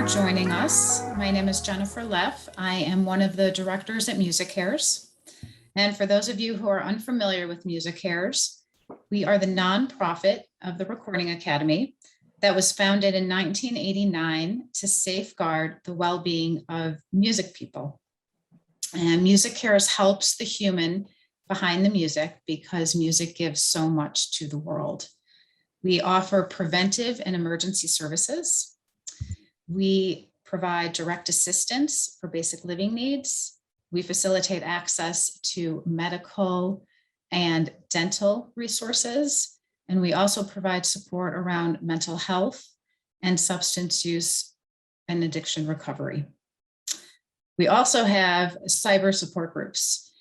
for joining us. My name is Jennifer Leff. I am one of the directors at MusicCares. And for those of you who are unfamiliar with MusicCares, we are the nonprofit of the Recording Academy that was founded in 1989 to safeguard the well-being of music people. And MusicCares helps the human behind the music because music gives so much to the world. We offer preventive and emergency services. We provide direct assistance for basic living needs. We facilitate access to medical and dental resources. And we also provide support around mental health and substance use and addiction recovery. We also have cyber support groups.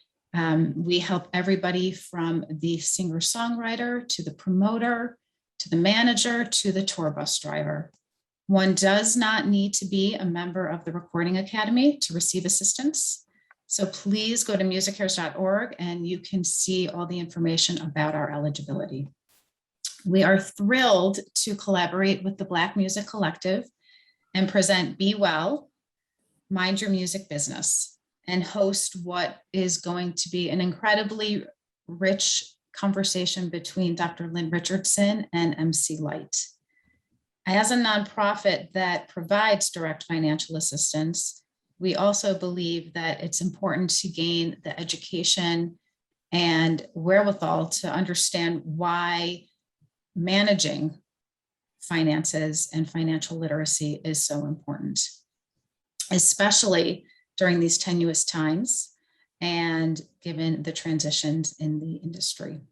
We help everybody from the singer-songwriter to the promoter, to the manager, to the tour bus driver. One does not need to be a member of the Recording Academy to receive assistance. So please go to musiccares.org and you can see all the information about our eligibility. We are thrilled to collaborate with the Black Music Collective and present Be Well, Mind Your Music Business, and host what is going to be an incredibly rich conversation between Dr. Lynn Richardson and MC Lyte. As a nonprofit that provides direct financial assistance, we also believe that it's important to gain the education and wherewithal to understand why managing finances and financial literacy is so important, especially during these tenuous times and given the transitions in the industry.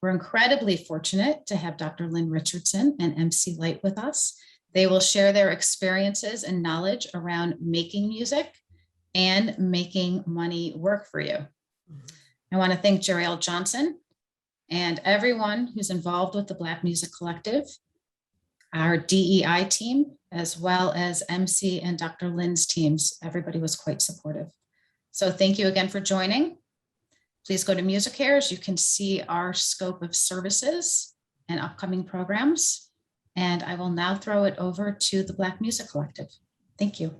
We're incredibly fortunate to have Dr. Lynn Richardson and MC Lyte with us. They will share their experiences and knowledge around making music and making money work for you. I want to thank Jeriel Johnson and everyone who's involved with the Black Music Collective, our DEI team, as well as MC and Dr. Lynn's teams. Everybody was quite supportive. So thank you again for joining. Please go to MusicCares. You can see our scope of services and upcoming programs. And I will now throw it over to the Black Music Collective. Thank you.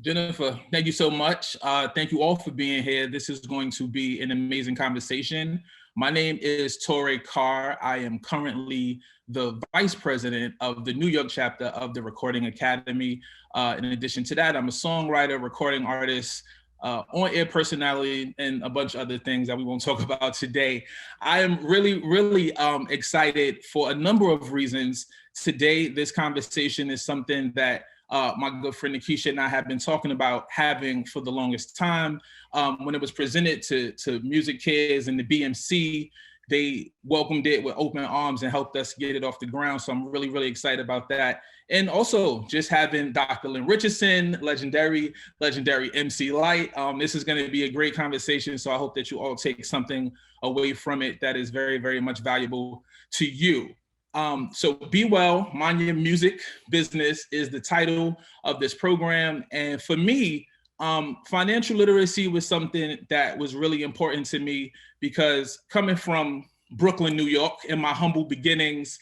Jennifer, thank you so much. Thank you all for being here. This is going to be an amazing conversation. My name is Torre Carr. I am currently the Vice President of the New York chapter of the Recording Academy. In addition to that, I'm a songwriter, recording artist, on-air personality, and a bunch of other things that we won't talk about today. I am really excited for a number of reasons. Today, this conversation is something that my good friend Nikisha and I have been talking about having for the longest time. When it was presented to MusicCares and the BMC, they welcomed it with open arms and helped us get it off the ground. So I'm really excited about that. And also just having Dr. Lynn Richardson, legendary MC Lyte. This is going to be a great conversation. So I hope that you all take something away from it that is very much valuable to you. So Be Well, Mind Your Music Business is the title of this program. And for me, financial literacy was something that was really important to me because coming from Brooklyn, New York, in my humble beginnings,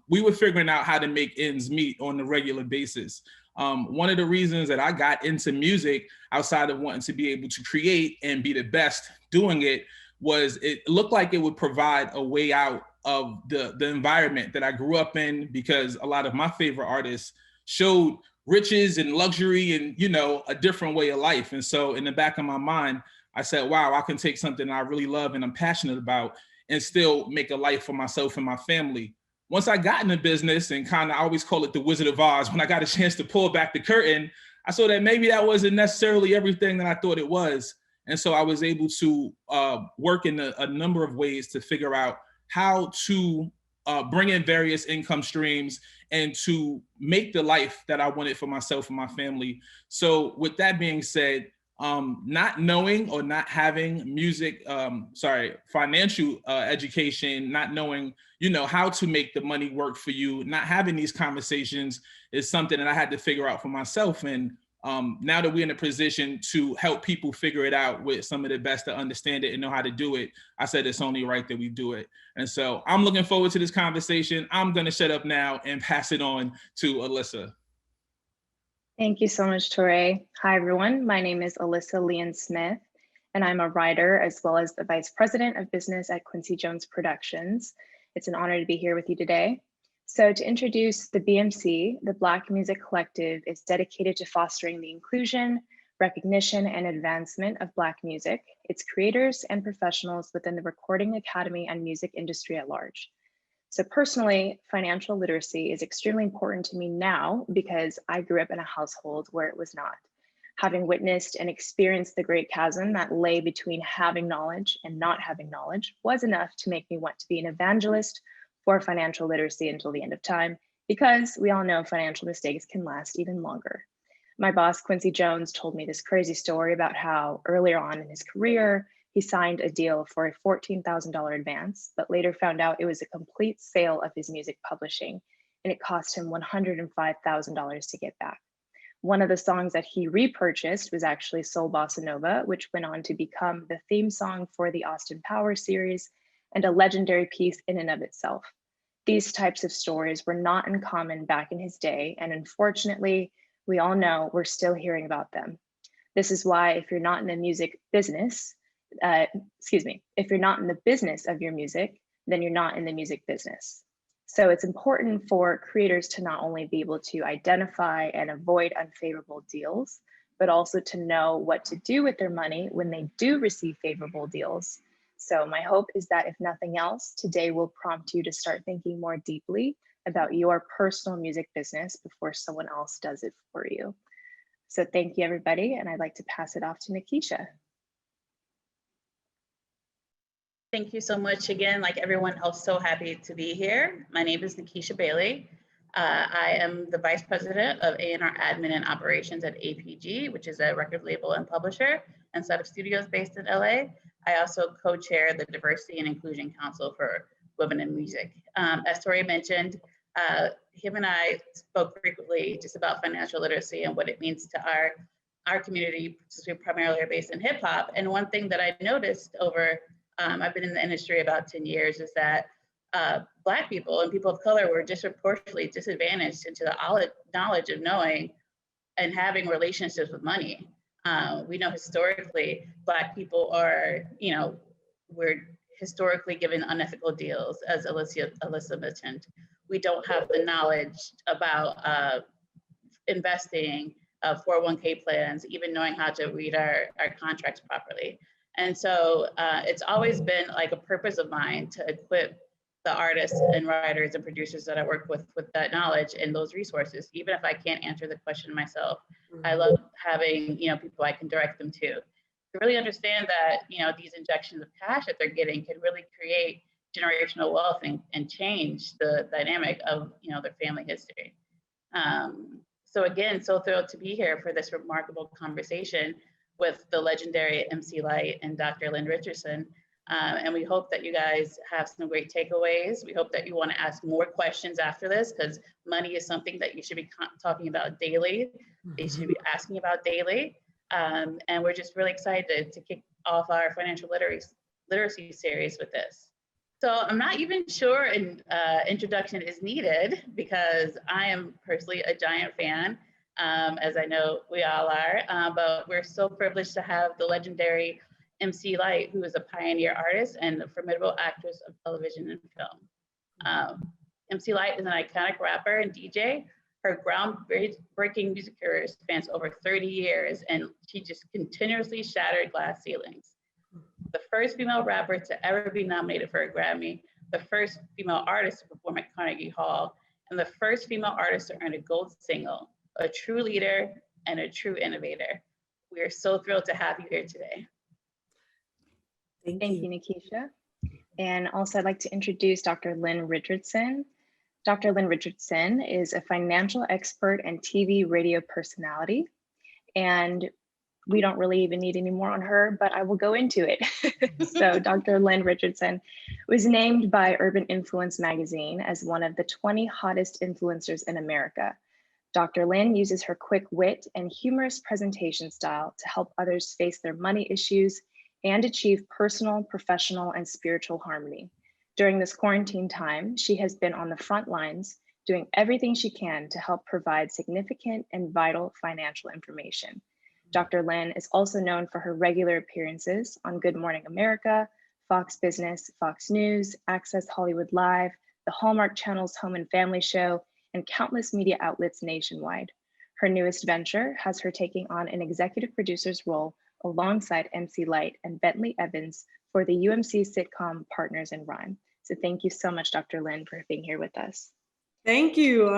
we were figuring out how to make ends meet on a regular basis. One of the reasons that I got into music outside of wanting to be able to create and be the best doing it was it looked like it would provide a way out of the environment that I grew up in, because a lot of my favorite artists showed riches and luxury and, you know, a different way of life. And so in the back of my mind, I said, wow, I can take something I really love and I'm passionate about and still make a life for myself and my family. Once I got in the business, and kind of, I always call it the Wizard of Oz, when I got a chance to pull back the curtain, I saw that maybe that wasn't necessarily everything that I thought it was. And so I was able to work in a number of ways to figure out how to bring in various income streams and to make the life that I wanted for myself and my family. So with that being said, not knowing or not having financial education, not knowing, you know, how to make the money work for you, not having these conversations is something that I had to figure out for myself. And now that we're in a position to help people figure it out with some of the best to understand it and know how to do it, I said it's only right that we do it. And so I'm looking forward to this conversation. I'm going to shut up now and pass it on to Alyssa. Thank you so much, Torre. Hi, everyone. My name is Alyssa Leon Smith, and I'm a writer as well as the Vice President of Business at Quincy Jones Productions. It's an honor to be here with you today. So to introduce the BMC, the Black Music Collective is dedicated to fostering the inclusion, recognition, and advancement of Black music, its creators and professionals within the recording academy and music industry at large. So personally, financial literacy is extremely important to me now because I grew up in a household where it was not. Having witnessed and experienced the great chasm that lay between having knowledge and not having knowledge was enough to make me want to be an evangelist for financial literacy until the end of time, because we all know financial mistakes can last even longer. My boss, Quincy Jones, told me this crazy story about how earlier on in his career, he signed a deal for a $14,000 advance, but later found out it was a complete sale of his music publishing, and it cost him $105,000 to get back. One of the songs that he repurchased was actually Soul Bossa Nova, which went on to become the theme song for the Austin Powers series and a legendary piece in and of itself. These types of stories were not uncommon back in his day, and unfortunately, we all know we're still hearing about them. This is why if you're not in the music business, if you're not in the business of your music, then you're not in the music business. So it's important for creators to not only be able to identify and avoid unfavorable deals, but also to know what to do with their money when they do receive favorable deals. So my hope is that if nothing else, today will prompt you to start thinking more deeply about your personal music business before someone else does it for you. So thank you, everybody, and I'd like to pass it off to Nikisha. Thank you so much again. Like everyone else, so happy to be here. My name is Nikisha Bailey. I am the Vice President of A&R Admin and Operations at APG, which is a record label and publisher and set of studios based in LA. I also co-chair the Diversity and Inclusion Council for Women in Music. As Tori mentioned, him and I spoke frequently just about financial literacy and what it means to our community, since we primarily are based in hip hop. And one thing that I noticed over I've been in the industry about 10 years, is that Black people and people of color were disproportionately disadvantaged into the knowledge of knowing and having relationships with money. We know historically, Black people are, we're historically given unethical deals, as Alyssa mentioned. We don't have the knowledge about investing, 401k plans, even knowing how to read our contracts properly. And so it's always been like a purpose of mine to equip the artists and writers and producers that I work with that knowledge and those resources, even if I can't answer the question myself. I love having, people I can direct them to really understand that, these injections of cash that they're getting can really create generational wealth and change the dynamic of, their family history. So again, so thrilled to be here for this remarkable conversation with the legendary MC Lyte and Dr. Lynn Richardson. And we hope that you guys have some great takeaways. We hope that you want to ask more questions after this, because money is something that you should be talking about daily. They should be asking about daily. And we're just really excited to kick off our financial literacy series with this. So I'm not even sure an introduction is needed, because I am personally a giant fan, as I know we all are, but we're so privileged to have the legendary MC Lyte, who is a pioneer artist and a formidable actress of television and film. MC Lyte is an iconic rapper and DJ. Her groundbreaking music career spans over 30 years, and she just continuously shattered glass ceilings. The first female rapper to ever be nominated for a Grammy, the first female artist to perform at Carnegie Hall, and the first female artist to earn a gold single, a true leader and a true innovator. We are so thrilled to have you here today. Thank you, Nikisha. And also I'd like to introduce Dr. Lynn Richardson. Dr. Lynn Richardson is a financial expert and TV radio personality. And we don't really even need any more on her, but I will go into it. So Dr. Lynn Richardson was named by Urban Influence magazine as one of the 20 hottest influencers in America. Dr. Lynn uses her quick wit and humorous presentation style to help others face their money issues and achieve personal, professional, and spiritual harmony. During this quarantine time, she has been on the front lines doing everything she can to help provide significant and vital financial information. Dr. Lynn is also known for her regular appearances on Good Morning America, Fox Business, Fox News, Access Hollywood Live, the Hallmark Channel's Home and Family Show, and countless media outlets nationwide. Her newest venture has her taking on an executive producer's role alongside MC Lyte and Bentley Evans for the UMC sitcom Partners in Rhyme. So thank you so much, Dr. Lynn, for being here with us. Thank you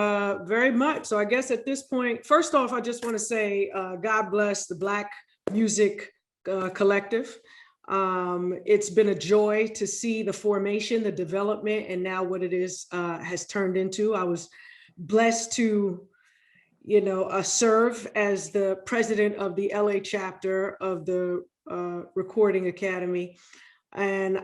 very much. So I guess at this point, first off, I just want to say, God bless the Black Music Collective. It's been a joy to see the formation, the development, and now what it is has turned into. I was blessed to, serve as the president of the LA chapter of the Recording Academy. And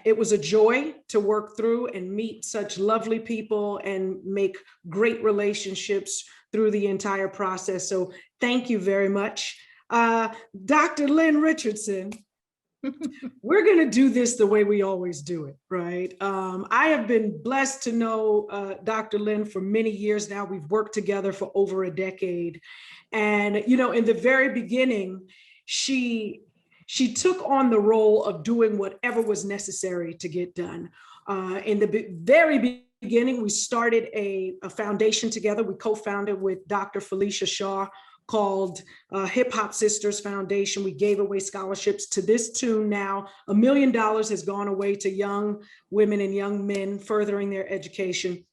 it was a joy to work through and meet such lovely people and make great relationships through the entire process. So thank you very much. Dr. Lynn Richardson, we're going to do this the way we always do it, right? I have been blessed to know Dr. Lynn for many years now. We've worked together for over a decade. And, in the very beginning, she took on the role of doing whatever was necessary to get done. In the very beginning, we started a foundation together. We co-founded with Dr. Felicia Shaw called Hip Hop Sisters Foundation. We gave away scholarships to this tune now. $1 million has gone away to young women and young men furthering their education.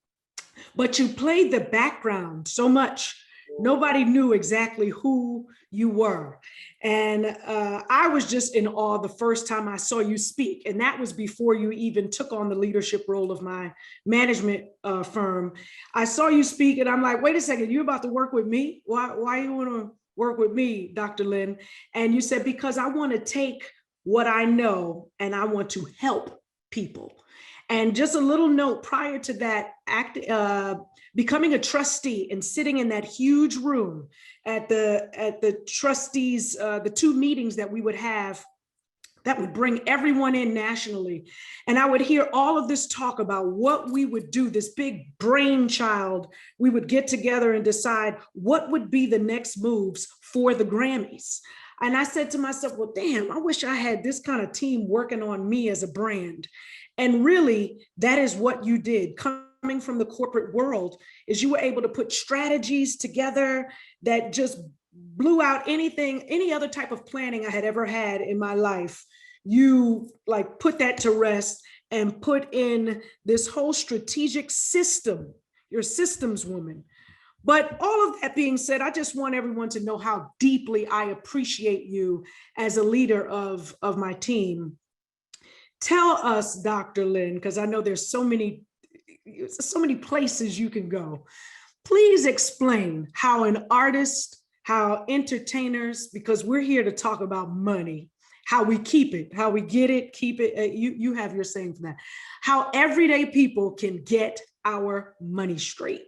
But you played the background so much. Nobody knew exactly who you were. And I was just in awe the first time I saw you speak. And that was before you even took on the leadership role of my management firm. I saw you speak and I'm like, wait a second, you about to work with me? Why you want to work with me, Dr. Lynn? And you said, because I want to take what I know and I want to help people. And just a little note prior to that, becoming a trustee and sitting in that huge room at the trustees, the two meetings that we would have that would bring everyone in nationally. And I would hear all of this talk about what we would do, this big brainchild. We would get together and decide what would be the next moves for the Grammys. And I said to myself, well, damn, I wish I had this kind of team working on me as a brand. And really, that is what you did. Coming from the corporate world, is you were able to put strategies together that just blew out any other type of planning I had ever had in my life. You put that to rest and put in this whole strategic system. You're a systems woman. But all of that being said, I just want everyone to know how deeply I appreciate you as a leader of my team. Tell us, Dr. Lynn, because I know there's so many places you can go. Please explain how an artist, how entertainers, because we're here to talk about money, how we keep it, how we get it, keep it. You have your saying for that. How everyday people can get our money straight.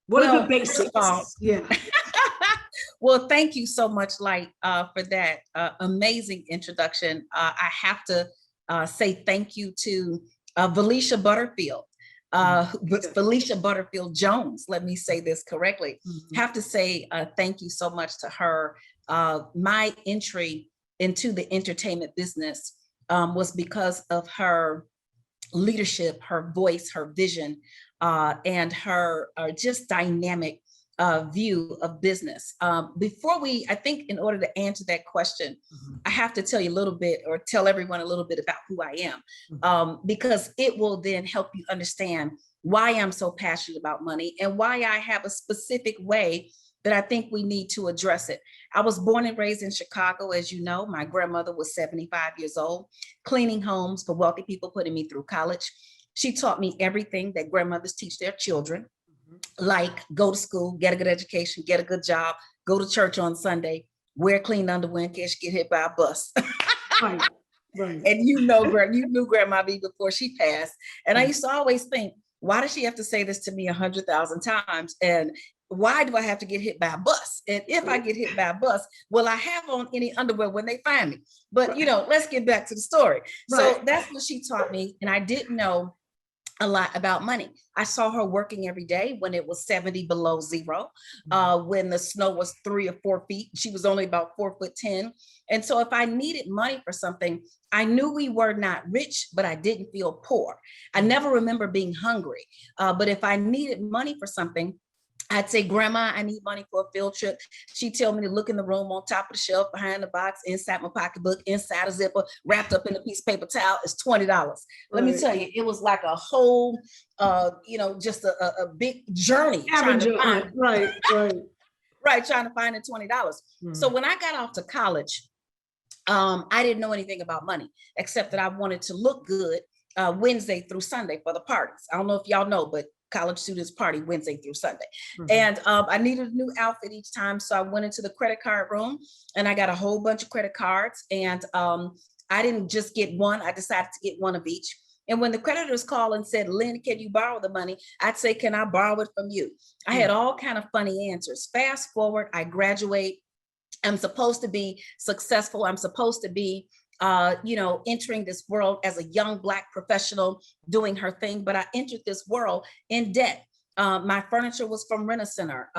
What are the basics? Yeah. Well, thank you so much, Lyte, for that amazing introduction. I have to say thank you to Felicia Butterfield, Felicia Butterfield Jones. Let me say this correctly. Have to say thank you so much to her. My entry into the entertainment business was because of her leadership, her voice, her vision, and her just dynamic view of business. I think in order to answer that question, I have to tell you a little bit, or tell everyone a little bit about who I am, because it will then help you understand why I'm so passionate about money and why I have a specific way that I think we need to address it. I was born and raised in Chicago, as you know. My grandmother was 75 years old, cleaning homes for wealthy people, putting me through college. She taught me everything that grandmothers teach their children, like go to school, get a good education, get a good job, go to church on Sunday, wear clean underwear in case you get hit by a bus. Right. And you knew Grandma B before she passed. And I used to always think, why does she have to say this to me 100,000 times? And why do I have to get hit by a bus? And if I get hit by a bus, will I have on any underwear when they find me? But let's get back to the story. So that's what she taught me. And I didn't know a lot about money. I saw her working every day when it was 70 below zero, when the snow was 3 or 4 feet. She was only about 4'10". And so if I needed money for something, I knew we were not rich, but I didn't feel poor. I never remember being hungry. But if I needed money for something, I'd say, Grandma, I need money for a field trip. She'd tell me to look in the room on top of the shelf, behind the box, inside my pocketbook, inside a zipper, wrapped up in a piece of paper towel. It's $20. Let me tell you, it was like a whole, just a big journey. Trying to find, right. Right, trying to find the $20. So when I got off to college, I didn't know anything about money, except that I wanted to look good Wednesday through Sunday for the parties. I don't know if y'all know, but college students party Wednesday through Sunday. And I needed a new outfit each time. So I went into the credit card room and I got a whole bunch of credit cards. And I didn't just get one, I decided to get one of each. And when the creditors called and said, Lynn, can you borrow the money? I'd say, can I borrow it from you? I had all kind of funny answers. Fast forward, I graduate. I'm supposed to be successful. I'm supposed to be entering this world as a young Black professional doing her thing, but I entered this world in debt. My furniture was from Rent-A-Center.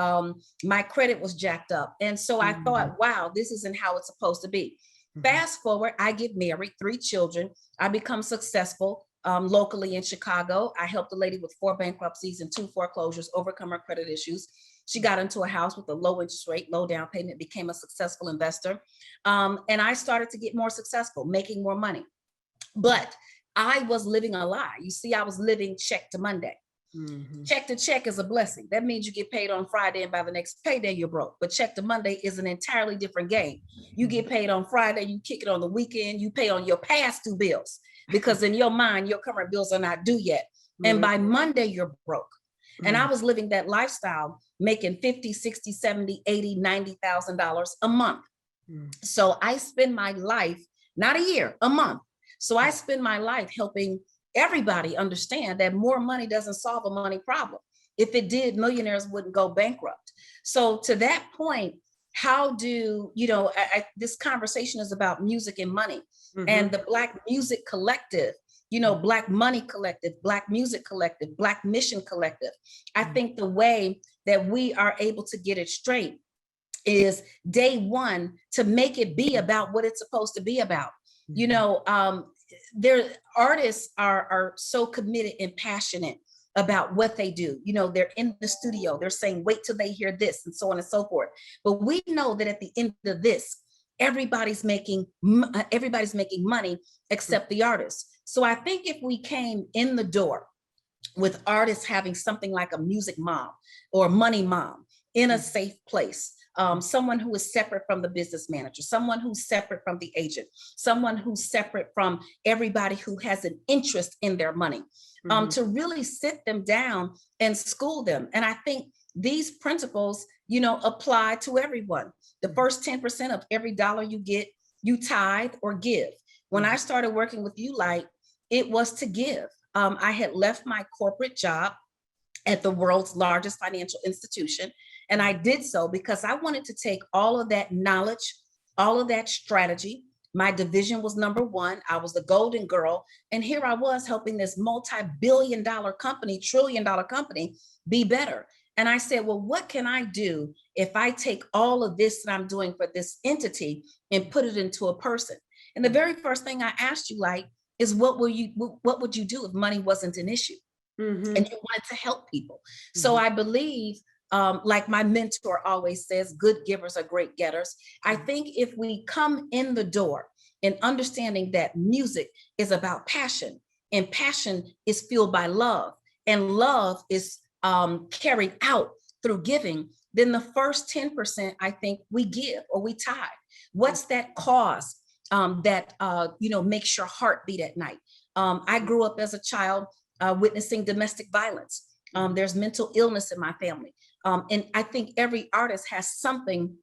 My credit was jacked up. And so I thought, wow, this isn't how it's supposed to be. Fast forward, I get married, 3 children. I become successful locally in Chicago. I helped a lady with 4 bankruptcies and 2 foreclosures overcome her credit issues. She got into a house with a low interest rate, low down payment, became a successful investor. And I started to get more successful, making more money. But I was living a lie. You see, I was living check to Monday. Check to check is a blessing. That means you get paid on Friday and by the next payday you're broke. But check to Monday is an entirely different game. You get paid on Friday, you kick it on the weekend, you pay on your past due bills because in your mind, your current bills are not due yet. And by Monday, you're broke. And I was living that lifestyle, making $50,000, $60,000, $70,000, $80,000, $90,000 a month. So I spend my life, not a year, a month. So I spend my life helping everybody understand that more money doesn't solve a money problem. If it did, millionaires wouldn't go bankrupt. So to that point, how do, this conversation is about music and money and the Black Music Collective, Black Money Collective, Black Music Collective, Black Mission Collective. I think the way that we are able to get it straight is day one to make it be about what it's supposed to be about. Their artists are so committed and passionate about what they do. They're in the studio, they're saying, wait till they hear this and so on and so forth. But we know that at the end of this, everybody's making money except the artists. So I think if we came in the door with artists having something like a music mom or money mom in a safe place, someone who is separate from the business manager, someone who's separate from the agent, someone who's separate from everybody who has an interest in their money, to really sit them down and school them. And I think these principles, apply to everyone. The first 10% of every dollar you get, you tithe or give. When I started working with you, Lyte, it was to give. I had left my corporate job at the world's largest financial institution. And I did so because I wanted to take all of that knowledge, all of that strategy. My division was number 1. I was the golden girl. And here I was helping this multi-billion-dollar company, trillion-dollar company be better. And I said, well, what can I do if I take all of this that I'm doing for this entity and put it into a person? And the very first thing I asked you, Lyte, is what would you do if money wasn't an issue? And you wanted to help people. So I believe, like my mentor always says, good givers are great getters. I think if we come in the door and understanding that music is about passion, and passion is fueled by love, and love is carried out through giving, then the first 10%, I think we give or we tithe. What's that cause that makes your heart beat at night? I grew up as a child witnessing domestic violence. There's mental illness in my family. And I think every artist has something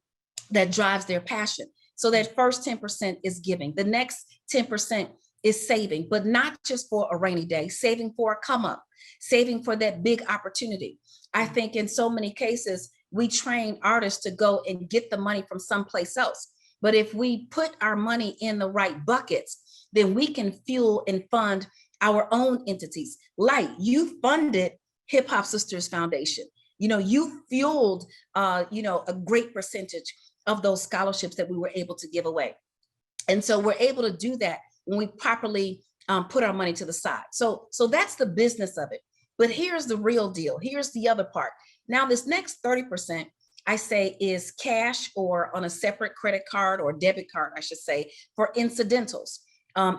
that drives their passion. So that first 10% is giving. The next 10% is saving, but not just for a rainy day, saving for a come up, saving for that big opportunity. I think in so many cases, we train artists to go and get the money from someplace else. But if we put our money in the right buckets, then we can fuel and fund our own entities. Like you funded Hip Hop Sisters Foundation. You fueled, a great percentage of those scholarships that we were able to give away. And so we're able to do that when we properly put our money to the side. So that's the business of it. But here's the real deal. Here's the other part. Now, this next 30%, I say, is cash or on a separate credit card or debit card, I should say, for incidentals.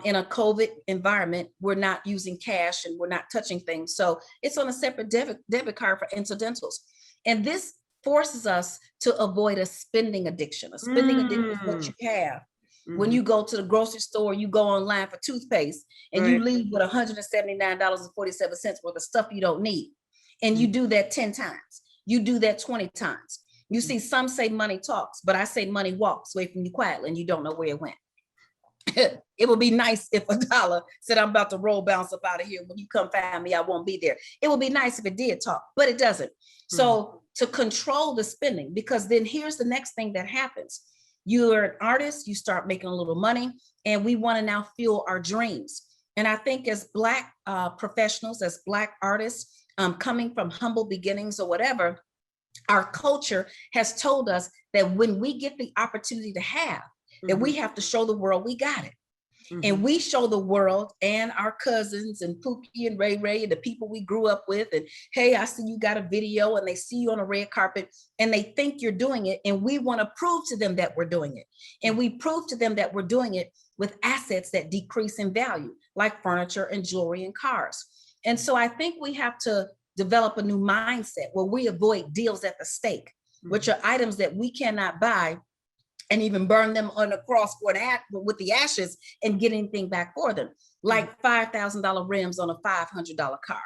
In a COVID environment, we're not using cash and we're not touching things. So it's on a separate debit card for incidentals. And this forces us to avoid a spending addiction. A spending addiction is what you have when you go to the grocery store, you go online for toothpaste and you leave with $179.47 worth of stuff you don't need. And you do that 10 times. You do that 20 times. You see, some say money talks, but I say money walks away from you quietly and you don't know where it went. It would be nice if a dollar said, I'm about to roll bounce up out of here. When you come find me, I won't be there. It would be nice if it did talk, but it doesn't. So to control the spending, because then here's the next thing that happens. You're an artist, you start making a little money, and we want to now fuel our dreams. And I think as Black professionals, as Black artists, coming from humble beginnings or whatever, our culture has told us that when we get the opportunity to have, that we have to show the world we got it. And we show the world and our cousins and Pookie and Ray Ray and the people we grew up with. And hey, I see you got a video, and they see you on a red carpet and they think you're doing it. And we want to prove to them that we're doing it. And we prove to them that we're doing it with assets that decrease in value, like furniture and jewelry and cars. And so I think we have to develop a new mindset where we avoid deals at the stake, which are items that we cannot buy and even burn them on the cross with the ashes and get anything back for them, like $5,000 rims on a $500 car.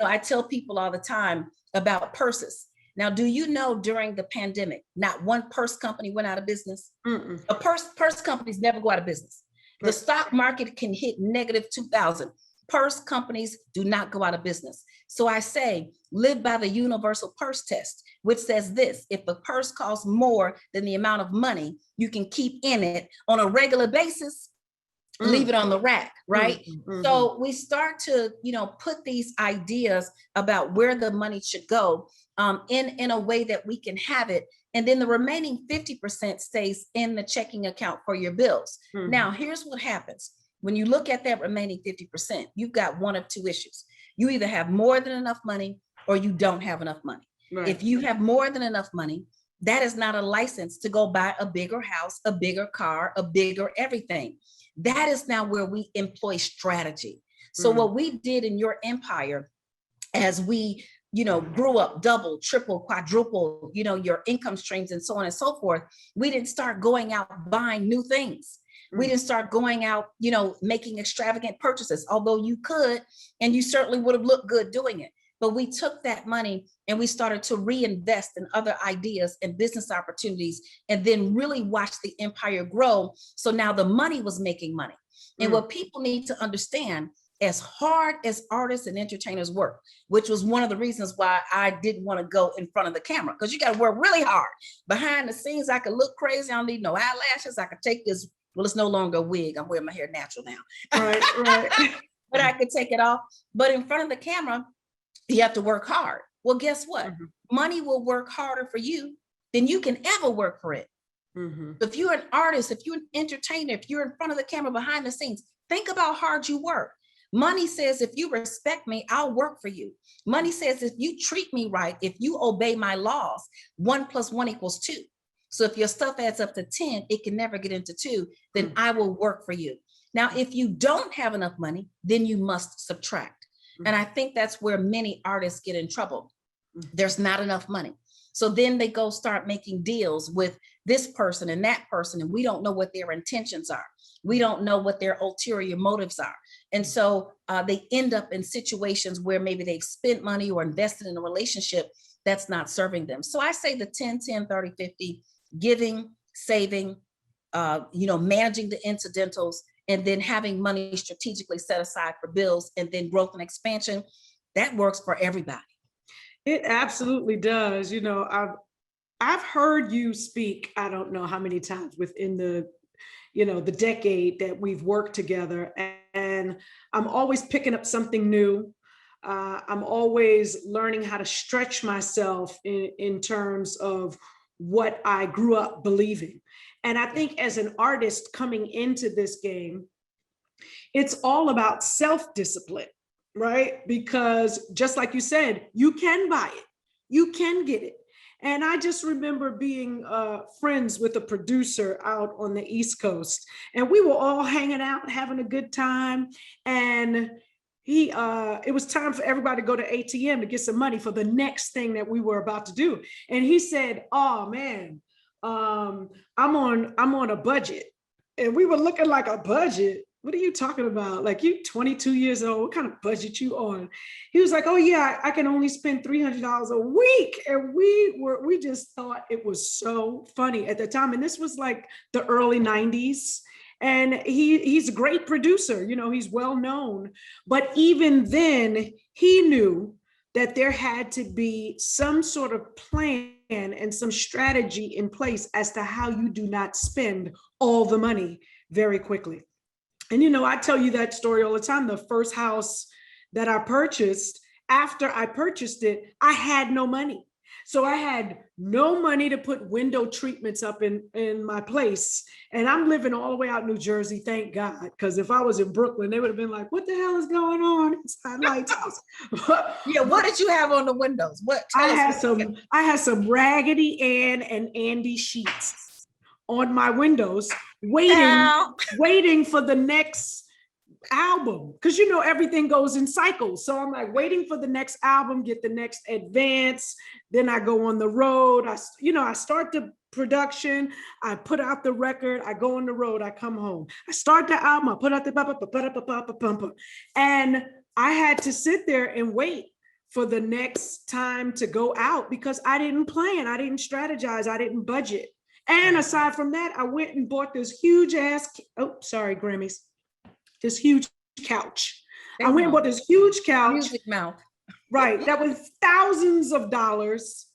I tell people all the time about purses. Now, do you know during the pandemic, not one purse company went out of business? A purse companies never go out of business. The stock market can hit negative 2,000. Purse companies do not go out of business. So I say, live by the universal purse test, which says this: if a purse costs more than the amount of money you can keep in it on a regular basis, leave it on the rack, right? So we start to, put these ideas about where the money should go in a way that we can have it. And then the remaining 50% stays in the checking account for your bills. Now, here's what happens. When you look at that remaining 50%, you've got one of two issues. You either have more than enough money or you don't have enough money. If you have more than enough money, that is not a license to go buy a bigger house, a bigger car, a bigger everything. That is now where we employ strategy. So what we did in your empire, as we grew up, double, triple, quadruple, your income streams and so on and so forth, we didn't start going out buying new things. We didn't start going out, making extravagant purchases, although you could, and you certainly would have looked good doing it. But we took that money and we started to reinvest in other ideas and business opportunities, and then really watch the empire grow. So now the money was making money. And what people need to understand, as hard as artists and entertainers work, which was one of the reasons why I didn't want to go in front of the camera, because you got to work really hard. Behind the scenes, I could look crazy. I don't need no eyelashes. I could take this. Well, it's no longer a wig. I'm wearing my hair natural now. Right. But I could take it off. But in front of the camera, you have to work hard. Well, guess what? Money will work harder for you than you can ever work for it. If you're an artist, if you're an entertainer, if you're in front of the camera behind the scenes, think about how hard you work. Money says, if you respect me, I'll work for you. Money says, if you treat me right, if you obey my laws, 1 + 1 = 2. So if your stuff adds up to 10, it can never get into 2, then I will work for you. Now, if you don't have enough money, then you must subtract. And I think that's where many artists get in trouble. There's not enough money. So then they go start making deals with this person and that person, and we don't know what their intentions are. We don't know what their ulterior motives are. And so they end up in situations where maybe they've spent money or invested in a relationship that's not serving them. So I say the 10, 10, 30, 50, giving, saving, managing the incidentals, and then having money strategically set aside for bills, and then growth and expansion, that works for everybody. It absolutely does. I've heard you speak, I don't know how many times within the the decade that we've worked together. And I'm always picking up something new. I'm always learning how to stretch myself in terms of what I grew up believing. And I think as an artist coming into this game, it's all about self-discipline, right? Because just like you said, you can buy it, you can get it. And I just remember being friends with a producer out on the East Coast, and we were all hanging out, having a good time. And it was time for everybody to go to ATM to get some money for the next thing that we were about to do. And he said, "Oh man, I'm on a budget." And we were looking like, "A budget? What are you talking about? Like, you 22 years old, what kind of budget you on?" He was like, "Oh yeah, I can only spend $300 a week." And we just thought it was so funny at the time. And this was like the early 90s. And he's a great producer, he's well known. But even then, he knew that there had to be some sort of plan and some strategy in place as to how you do not spend all the money very quickly. And, I tell you that story all the time. The first house that I purchased, after I purchased it, I had no money. So I had no money to put window treatments up in my place. And I'm living all the way out in New Jersey, thank God. Because if I was in Brooklyn, they would have been like, "What the hell is going on inside Lyte's house?" Yeah, what did you have on the windows? I had some Raggedy Ann and Andy sheets on my windows, waiting for the next album, because everything goes in cycles. So I'm like waiting for the next album, get the next advance, then I go on the road. I start the production, I put out the record, I go on the road, I come home, I start the album, I put out the and I had to sit there and wait for the next time to go out because I didn't plan, I didn't strategize, I didn't budget. And aside from that, I went and bought this huge ass, GRAMMYs, this huge couch. I went and bought this huge couch. Music mouth. Right, that was thousands of dollars.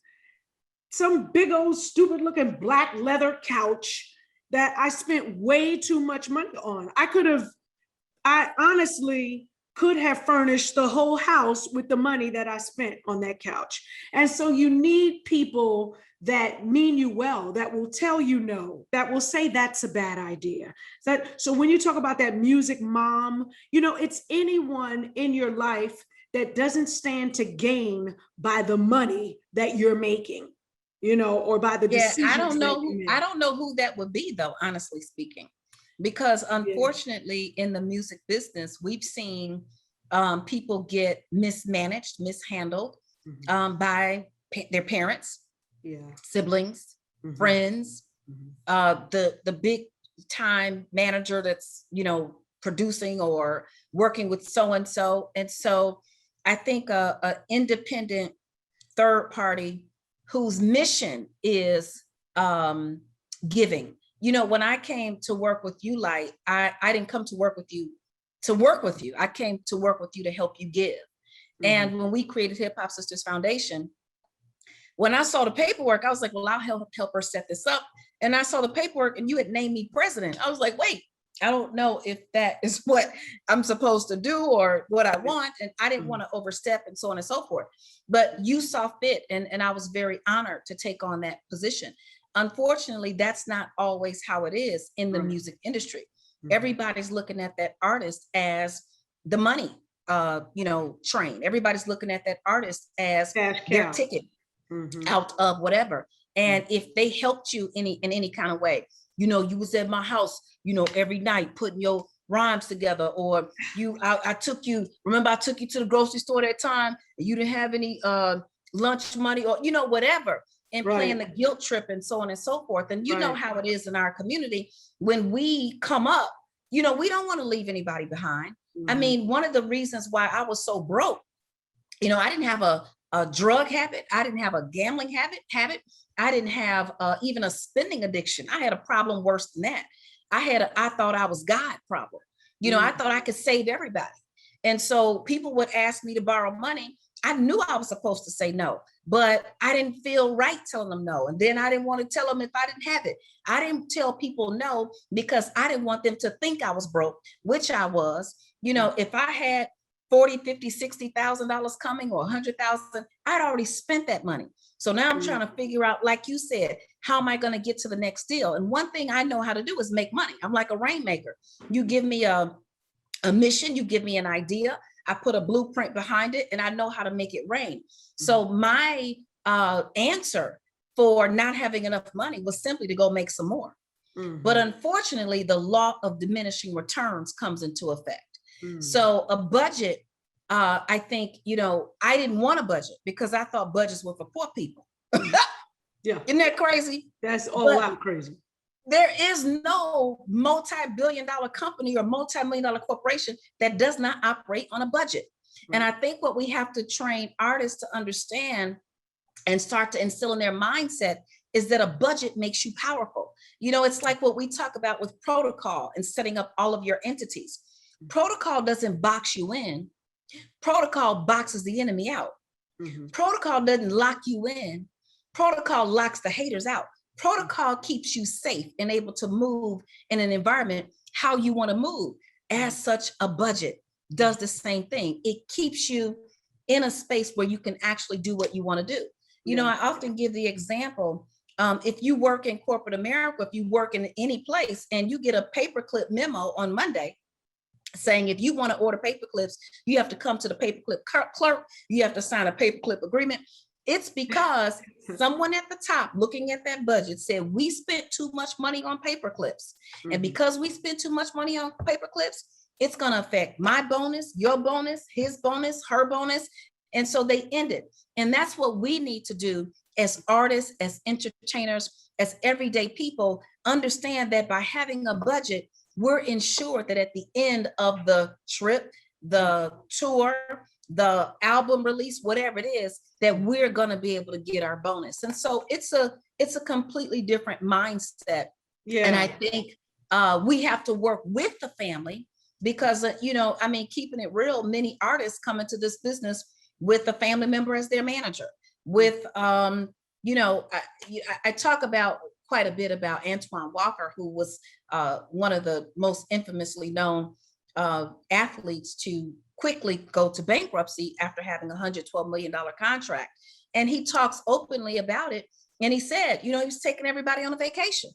Some big old stupid looking black leather couch that I spent way too much money on. I honestly could have furnished the whole house with the money that I spent on that couch. And so you need people that mean you well, that will tell you no, that will say that's a bad idea. So when you talk about that music mom, it's anyone in your life that doesn't stand to gain by the money that you're making, or by the decisions. I don't know who that would be though, honestly speaking, because unfortunately in the music business, we've seen people get mismanaged, mishandled by their parents, siblings, friends, the big time manager that's, producing or working with so-and-so. And so I think a independent third party whose mission is giving. When I came to work with you, Lyte, I didn't come to work with you. I came to work with you to help you give. And when we created Hip Hop Sisters Foundation, when I saw the paperwork, I was like, well, I'll help her set this up. And I saw the paperwork and you had named me president. I was like, wait, I don't know if that is what I'm supposed to do or what I want. And I didn't want to overstep and so on and so forth. But you saw fit, and I was very honored to take on that position. Unfortunately, that's not always how it is in the music industry. Everybody's looking at that artist as the money, train. Everybody's looking at that artist as their ticket out of whatever. And if they helped you in any kind of way, you was at my house, every night putting your rhymes together, or I took you to the grocery store that time and you didn't have any lunch money, or whatever, and playing the guilt trip and so on and so forth. And you know how it is in our community when we come up, we don't want to leave anybody behind. I mean, one of the reasons why I was so broke, I didn't have a drug habit, I didn't have a gambling habit, I didn't have even a spending addiction. I had a problem worse than that. I thought I was God problem. I thought I could save everybody. And so people would ask me to borrow money. I knew I was supposed to say no. but I didn't feel right telling them no. And then I didn't want to tell them if I didn't have it. I didn't tell people no because I didn't want them to think I was broke, which I was. You know, if I had 40, 50, $60,000 coming or 100,000, I'd already spent that money. So now I'm trying to figure out, like you said, how am I going to get to the next deal? And one thing I know how to do is make money. I'm like a rainmaker. You give me a mission, you give me an idea, I put a blueprint behind it, and I know how to make it rain. So my answer for not having enough money was simply to go make some more. But unfortunately, the law of diminishing returns comes into effect. So a budget, I think, you know, I didn't want a budget because I thought budgets were for poor people. Yeah. Isn't that crazy? That's all out crazy. There is no multi-billion-dollar company or multi-million-dollar corporation that does not operate on a budget. And I think what we have to train artists to understand and start to instill in their mindset is that a budget makes you powerful. You know, it's like what we talk about with protocol and setting up all of your entities. Protocol doesn't box you in. Protocol boxes the enemy out. Protocol doesn't lock you in. Protocol locks the haters out. Protocol keeps you safe and able to move in an environment how you want to move. As such, a budget does the same thing. It keeps you in a space where you can actually do what you want to do. You know, I often give the example, if you work in corporate America, if you work in any place and you get a paperclip memo on Monday saying if you want to order paper clips, you have to come to the paperclip clerk, you have to sign a paperclip agreement. It's because someone at the top looking at that budget said, we spent too much money on paper clips. And because we spent too much money on paper clips, it's going to affect my bonus, your bonus, his bonus, her bonus. And so they ended. And that's what we need to do as artists, as entertainers, as everyday people, understand that by having a budget, we're ensured that at the end of the trip, the tour, the album release, whatever it is, that we're going to be able to get our bonus. And so it's a completely different mindset. Yeah. And I think we have to work with the family because, you know, I mean, keeping it real, many artists come into this business with a family member as their manager. With, you know, I talk about quite a bit about Antoine Walker, who was one of the most infamously known athletes to quickly go to bankruptcy after having a $112 million contract. And he talks openly about it. And he said, you know, he was taking everybody on a vacation.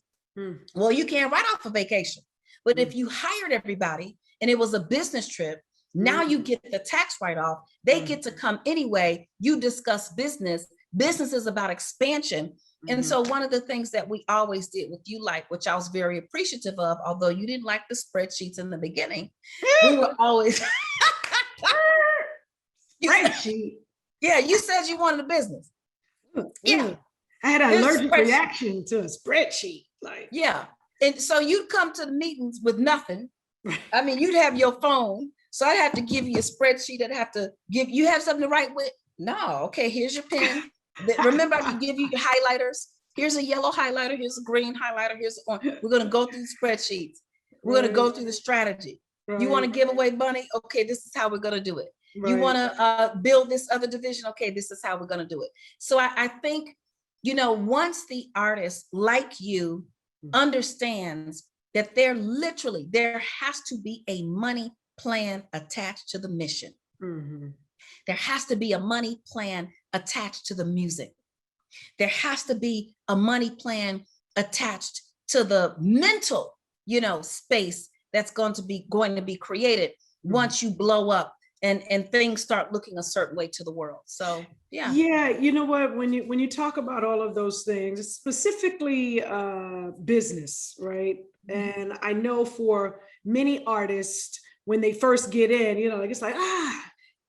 Well, you can't write off a vacation. But if you hired everybody and it was a business trip, now you get the tax write-off. They get to come anyway. You discuss business. Business is about expansion. And so one of the things that we always did with you, Lyte, which I was very appreciative of, although you didn't like the spreadsheets in the beginning, we were always spreadsheet. Yeah, you said you wanted a business. Yeah, I had an allergic reaction to a spreadsheet. Like, yeah, and so you'd come to the meetings with nothing. I mean, you'd have your phone, so I'd have to give you a spreadsheet. I'd have to give you have something to write with. No, okay, here's your pen. Remember, I can give you your highlighters. Here's a yellow highlighter. Here's a green highlighter. Here's the orange. We're going to go through the spreadsheets. We're going to go through the strategy. You want to give away money? Okay, this is how we're going to do it. You want to build this other division? Okay, this is how we're going to do it. So I think, you know, once the artist like you understands that there has to be a money plan attached to the mission. There has to be a money plan attached to the music. There has to be a money plan attached to the mental, you know, space that's going to be created once you blow up and things start looking a certain way to the world. So yeah. Yeah, you know what, when you talk about all of those things, specifically business, right? And I know for many artists, when they first get in, you know, like it's like,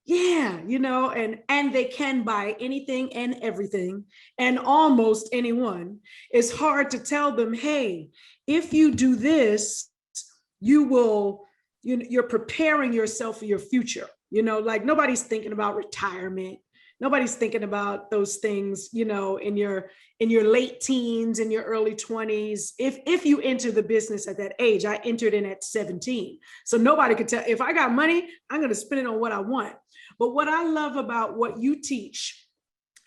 yeah, you know, and they can buy anything and everything and almost anyone. It's hard to tell them, hey, if you do this, you will, you're preparing yourself for your future. You know, like nobody's thinking about retirement. Nobody's thinking about those things, you know, in your late teens, in your early 20s. If you enter the business at that age, I entered in at 17. So nobody could tell, if I got money, I'm going to spend it on what I want. But what I love about what you teach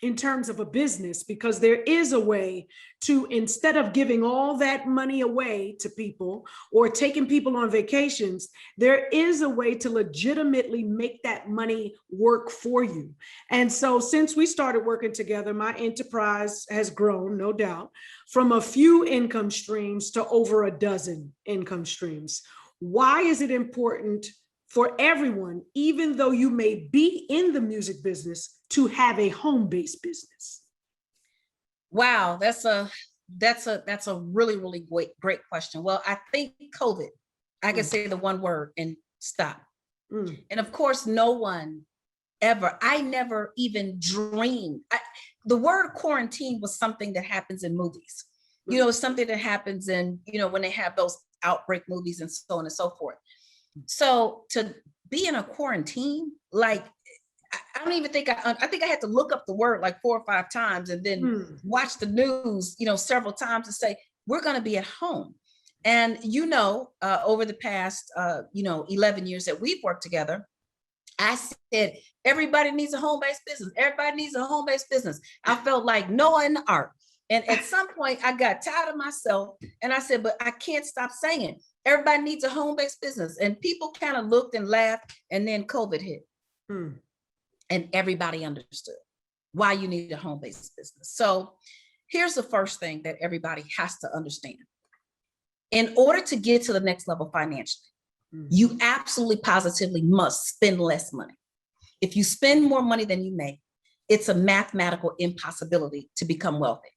in terms of a business, because there is a way to, instead of giving all that money away to people or taking people on vacations, there is a way to legitimately make that money work for you. And so since we started working together, my enterprise has grown, no doubt, from a few income streams to over a dozen income streams. Why is it important for everyone, even though you may be in the music business, to have a home-based business? Wow, that's a really, really great question. Well, I think COVID, I can say the one word and stop. And of course, no one ever, I never even dreamed. The word quarantine was something that happens in movies. You know, something that happens in, you know, when they have those outbreak movies and so on and so forth. So to be in a quarantine, like, I don't even think I think I had to look up the word like 4 or 5 times and then watch the news, you know, several times to say, we're going to be at home. And, you know, over the past, 11 years that we've worked together, I said, everybody needs a home-based business. Everybody needs a home-based business. I felt like Noah in the ark. And at some point I got tired of myself and I said, but I can't stop saying everybody needs a home-based business. And people kind of looked and laughed, and then COVID hit. And everybody understood why you need a home-based business. So here's the first thing that everybody has to understand. In order to get to the next level financially, you absolutely positively must spend less money. If you spend more money than you make, it's a mathematical impossibility to become wealthy.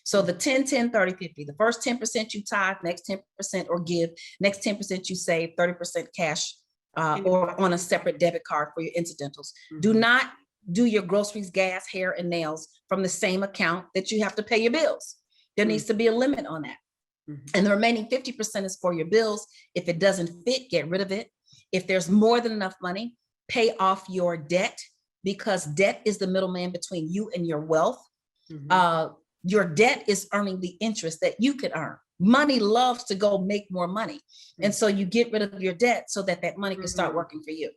So the 10, 10, 30, 50, the first 10% you tithe, next 10% or give, next 10% you save, 30% cash or on a separate debit card for your incidentals. Do not do your groceries, gas, hair, and nails from the same account that you have to pay your bills. There needs to be a limit on that. And the remaining 50% is for your bills. If it doesn't fit, get rid of it. If there's more than enough money, pay off your debt, because debt is the middleman between you and your wealth. Your debt is earning the interest that you could earn. Money loves to go make more money. And so you get rid of your debt so that that money can start working for you.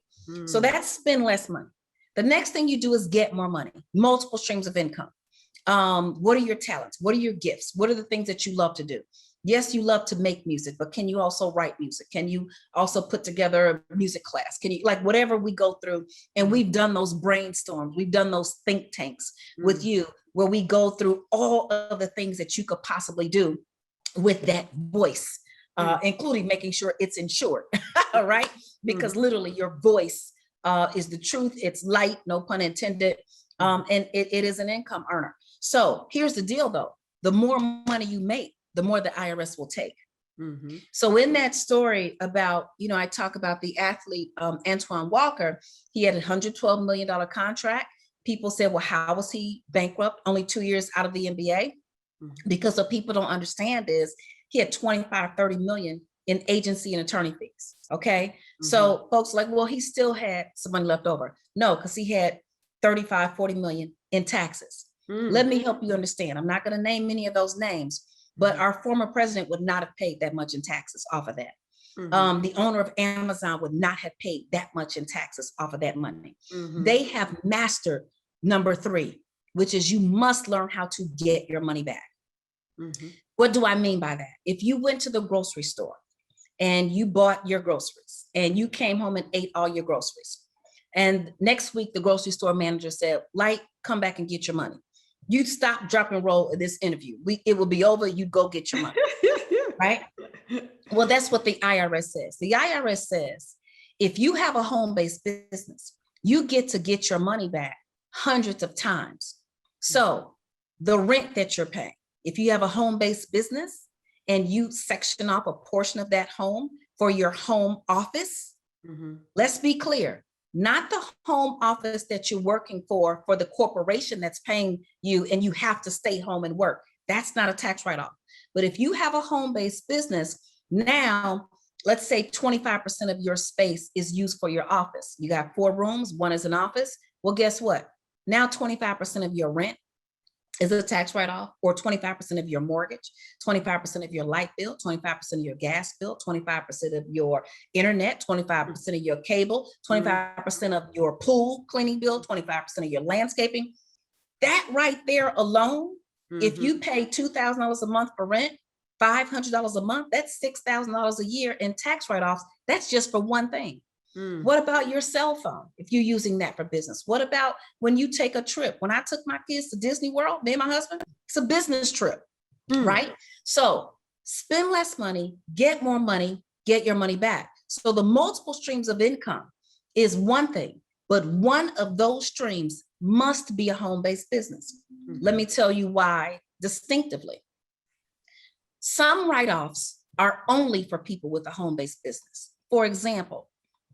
So that's spend less money. The next thing you do is get more money, multiple streams of income. What are your talents? What are your gifts? What are the things that you love to do? Yes, you love to make music, but can you also write music? Can you also put together a music class? Can you, like, whatever we go through, and we've done those brainstorms, we've done those think tanks with you, where we go through all of the things that you could possibly do with that voice, including making sure it's insured, all right? Because literally your voice is the truth. It's light, no pun intended, and it is an income earner. So here's the deal though, the more money you make, the more the IRS will take. So in that story about, you know, I talk about the athlete, Antoine Walker, he had a $112 million contract. People said, well, how was he bankrupt only 2 years out of the NBA? Because what people don't understand is he had 25, 30 million in agency and attorney fees, okay? So folks are like, well, he still had some money left over. No, because he had 35, 40 million in taxes. Let me help you understand. I'm not gonna name many of those names, but our former president would not have paid that much in taxes off of that. The owner of Amazon would not have paid that much in taxes off of that money. They have mastered number 3, which is you must learn how to get your money back. What do I mean by that? If you went to the grocery store and you bought your groceries and you came home and ate all your groceries, and next week the grocery store manager said, Lyte, come back and get your money. You'd stop, drop, and roll at this interview. It will be over. You go get your money, right? Well, that's what the IRS says. The IRS says, if you have a home-based business, you get to get your money back hundreds of times. So the rent that you're paying, if you have a home-based business and you section off a portion of that home for your home office, let's be clear, not the home office that you're working for the corporation that's paying you and you have to stay home and work. That's not a tax write-off. But if you have a home-based business, now let's say 25% of your space is used for your office. You got 4 rooms, 1 is an office. Well, guess what? Now 25% of your rent is a tax write-off, or 25% of your mortgage, 25% of your light bill, 25% of your gas bill, 25% of your internet, 25% of your cable, 25% of your pool cleaning bill, 25% of your landscaping. That right there alone, if Mhm. you pay $2,000 a month for rent, $500 a month, that's $6,000 a year in tax write-offs. That's just for one thing. Mm. What about your cell phone if you're using that for business? What about when you take a trip? When I took my kids to Disney World, me and my husband, it's a business trip, Mm. right? So spend less money, get more money, get your money back. So the multiple streams of income is one thing, but one of those streams must be a home-based business. Let me tell you why distinctively. Some write-offs are only for people with a home-based business. For example,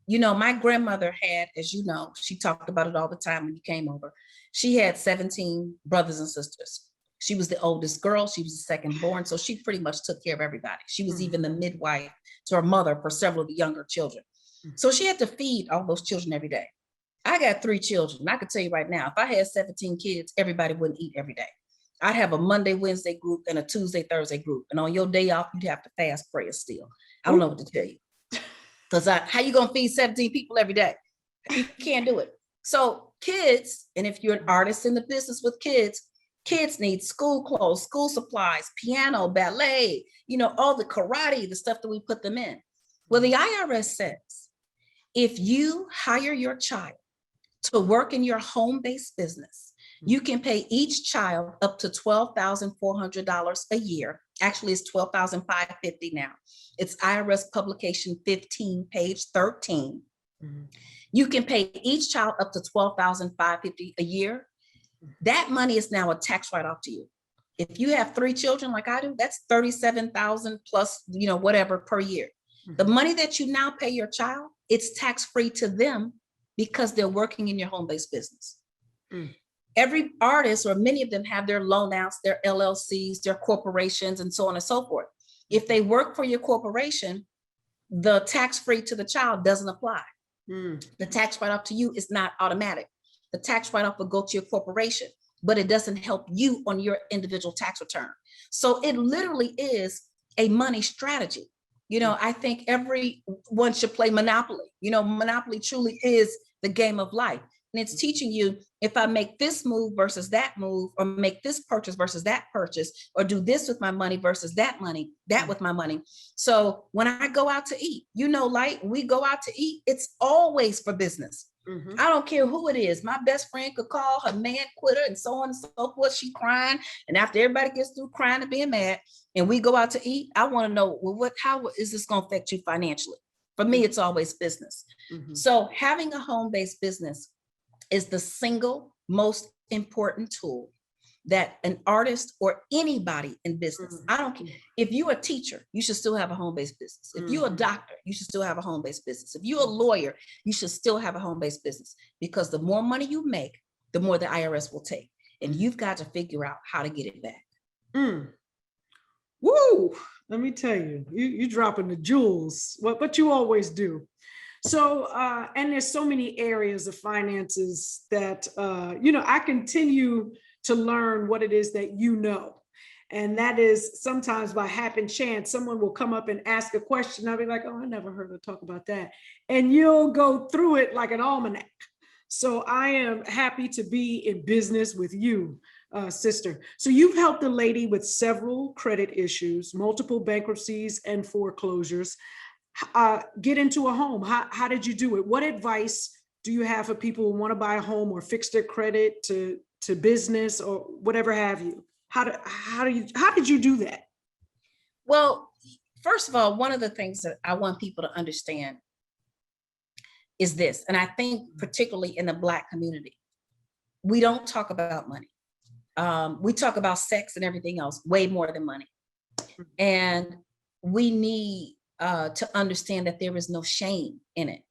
you know, my grandmother had, as you know, she talked about it all the time when you came over. She had 17 brothers and sisters. She was the oldest girl. She was the second born. So she pretty much took care of everybody. She was even the midwife to her mother for several of the younger children. So she had to feed all those children every day. I got 3 children. I could tell you right now, if I had 17 kids, everybody wouldn't eat every day. I'd have a Monday, Wednesday group and a Tuesday, Thursday group. And on your day off, you'd have to fast, pray, or steal. I don't know what to tell you. Because how you gonna feed 17 people every day? You can't do it. So kids, and if you're an artist in the business with kids, kids need school clothes, school supplies, piano, ballet, you know, all the karate, the stuff that we put them in. Well, the IRS says, if you hire your child to work in your home-based business, you can pay each child up to $12,400 a year. Actually, it's $12,550 now. It's IRS publication 15, page 13. You can pay each child up to $12,550 a year. That money is now a tax write-off to you. If you have 3 children like I do, that's $37,000 plus, you know, whatever per year. The money that you now pay your child, it's tax-free to them because they're working in your home-based business. Every artist, or many of them, have their loan outs, their LLCs, their corporations, and so on and so forth. If they work for your corporation, the tax-free to the child doesn't apply. The tax write-off to you is not automatic. The tax write-off will go to your corporation, but it doesn't help you on your individual tax return. So it literally is a money strategy. You know, I think everyone should play Monopoly. You know, Monopoly truly is the game of life. And it's teaching you, if I make this move versus that move, or make this purchase versus that purchase, or do this with my money versus that money, that with my money. So when I go out to eat, you know, like we go out to eat, it's always for business. I don't care who it is. My best friend could call, her man quit her, and so on and so forth. She crying. And after everybody gets through crying and being mad, and we go out to eat, I want to know, well, how is this going to affect you financially? For me, it's always business. So having a home-based business is the single most important tool that an artist or anybody in business, I don't care. If you're a teacher, you should still have a home-based business. If you're a doctor, you should still have a home-based business. If you're a lawyer, you should still have a home-based business, because the more money you make, the more the IRS will take. And you've got to figure out how to get it back. Woo! Let me tell you, you dropping the jewels, what you always do. So, and there's so many areas of finances that, you know, I continue to learn what it is that you know. And that is sometimes by happen chance, someone will come up and ask a question. I'll be like, oh, I never heard her talk about that. And you'll go through it like an almanac. So I am happy to be in business with you, sister. So you've helped a lady with several credit issues, multiple bankruptcies and foreclosures, get into a home. How did you do it? What advice do you have for people who want to buy a home or fix their credit to business or whatever have you? How did you do that? Well, first of all, one of the things that I want people to understand is this, and I think particularly in the Black community, we don't talk about money. We talk about sex and everything else way more than money. And we need to understand that there is no shame in it.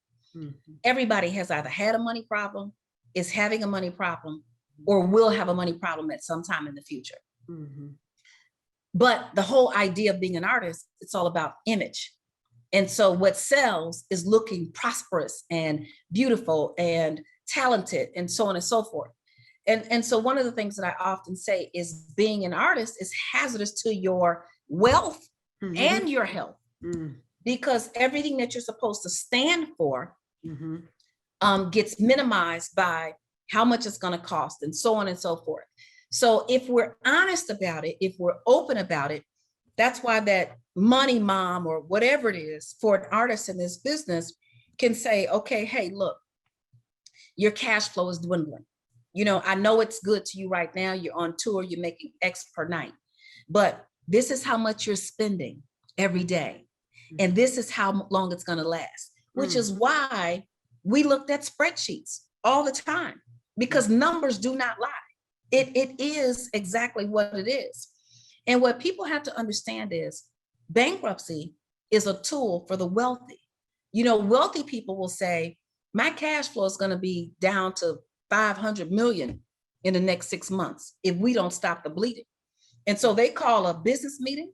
Everybody has either had a money problem, is having a money problem, or will have a money problem at some time in the future. But the whole idea of being an artist, it's all about image. And so what sells is looking prosperous and beautiful and talented and so on and so forth. And so one of the things that I often say is being an artist is hazardous to your wealth and your health, because everything that you're supposed to stand for gets minimized by how much it's going to cost, and so on and so forth. So if we're honest about it, if we're open about it, that's why that money mom or whatever it is for an artist in this business can say, okay, hey, look, your cash flow is dwindling. You know, I know it's good to you right now. You're on tour, you're making X per night, but this is how much you're spending every day. And this is how long it's going to last, which is why we looked at spreadsheets all the time, because numbers do not lie. It is exactly what it is. And what people have to understand is bankruptcy is a tool for the wealthy. You know, wealthy people will say, my cash flow is going to be down to 500 million in the next 6 months if we don't stop the bleeding. And so they call a business meeting.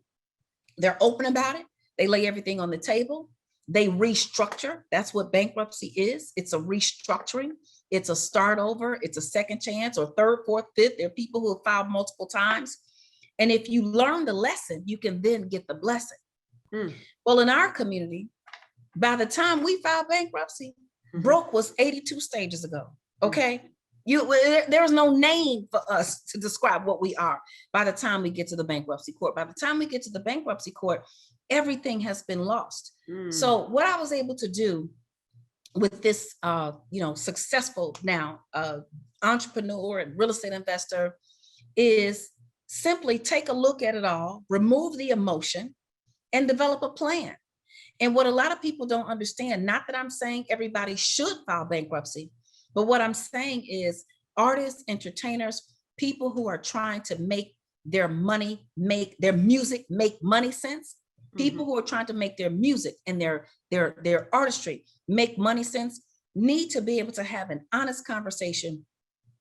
They're open about it. They lay everything on the table. They restructure. That's what bankruptcy is. It's a restructuring. It's a start over. It's a second chance, or third, fourth, fifth. There are people who have filed multiple times. And if you learn the lesson, you can then get the blessing. Well, in our community, by the time we filed bankruptcy, broke was 82 stages ago. Okay. There was no name for us to describe what we are by the time we get to the bankruptcy court. By the time we get to the bankruptcy court, everything has been lost. So what I was able to do with this, successful now entrepreneur and real estate investor is simply take a look at it all, remove the emotion, and develop a plan. And what a lot of people don't understand, not that I'm saying everybody should file bankruptcy, but what I'm saying is artists, entertainers, people who are trying to make their money, make their music make money sense, people who are trying to make their music and their artistry make money sense, need to be able to have an honest conversation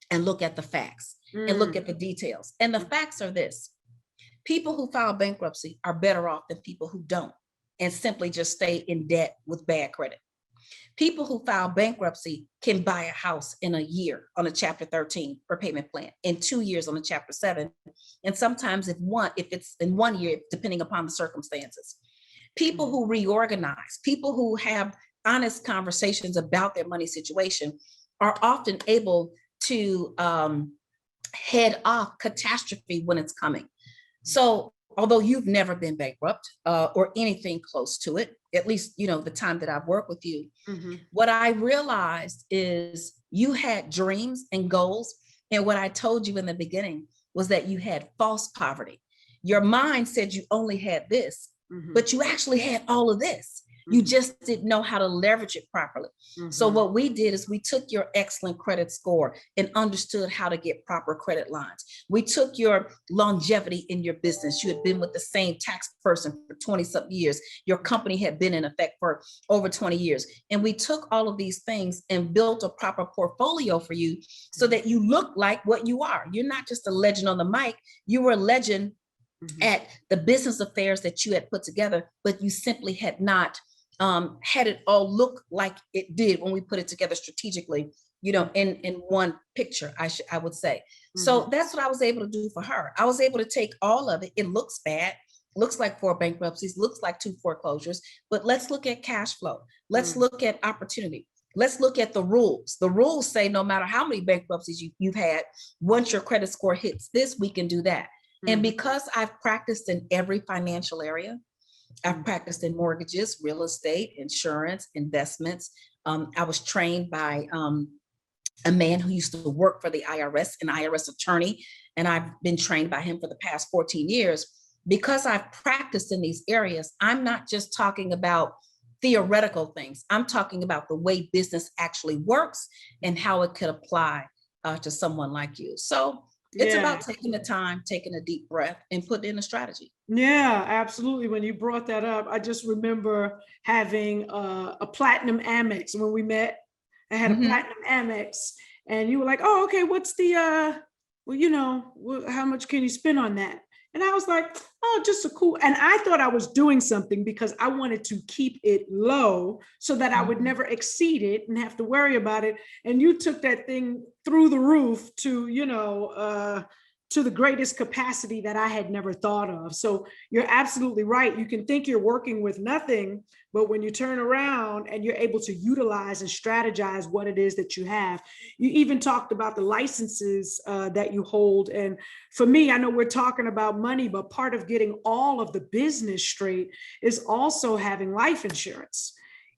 and look at the facts and look at the details. And the facts are this: people who file bankruptcy are better off than people who don't and simply just stay in debt with bad credit. People who file bankruptcy can buy a house in a year on a Chapter 13 repayment plan, in 2 years on a Chapter 7, and sometimes if it's in 1 year, depending upon the circumstances. People who reorganize, people who have honest conversations about their money situation are often able to head off catastrophe when it's coming. So although you've never been bankrupt or anything close to it, at least, the time that I've worked with you, what I realized is you had dreams and goals. And what I told you in the beginning was that you had false poverty. Your mind said you only had this, but you actually had all of this. You just didn't know how to leverage it properly. So what we did is we took your excellent credit score and understood how to get proper credit lines. We took your longevity in your business. You had been with the same tax person for 20-something years. Your company had been in effect for over 20 years. And we took all of these things and built a proper portfolio for you so that you look like what you are. You're not just a legend on the mic. You were a legend at the business affairs that you had put together, but you simply had not had it all look like it did when we put it together strategically, in one picture, I would say. So that's what I was able to do for her. I was able to take all of it. It looks bad, looks like 4 bankruptcies, looks like 2 foreclosures, but let's look at cash flow. Let's look at opportunity. Let's look at the rules. The rules say no matter how many bankruptcies you've had, once your credit score hits this, we can do that. And because I've practiced in every financial area, I've practiced in mortgages, real estate, insurance, investments. I was trained by a man who used to work for the IRS, an IRS attorney, and I've been trained by him for the past 14 years. Because I've practiced in these areas, I'm not just talking about theoretical things. I'm talking about the way business actually works and how it could apply to someone like you. So it's about taking the time, taking a deep breath, and putting in a strategy. Yeah, absolutely. When you brought that up, I just remember having a platinum Amex when we met. I had a platinum Amex, and you were like, "Oh, okay. What's the how much can you spend on that?" And I was like, "Oh, just a cool." And I thought I was doing something because I wanted to keep it low so that I would never exceed it and have to worry about it. And you took that thing through the roof to to the greatest capacity that I had never thought of. So you're absolutely right. You can think you're working with nothing, but when you turn around and you're able to utilize and strategize what it is that you have. You even talked about the licenses that you hold. And for me, I know we're talking about money, but part of getting all of the business straight is also having life insurance.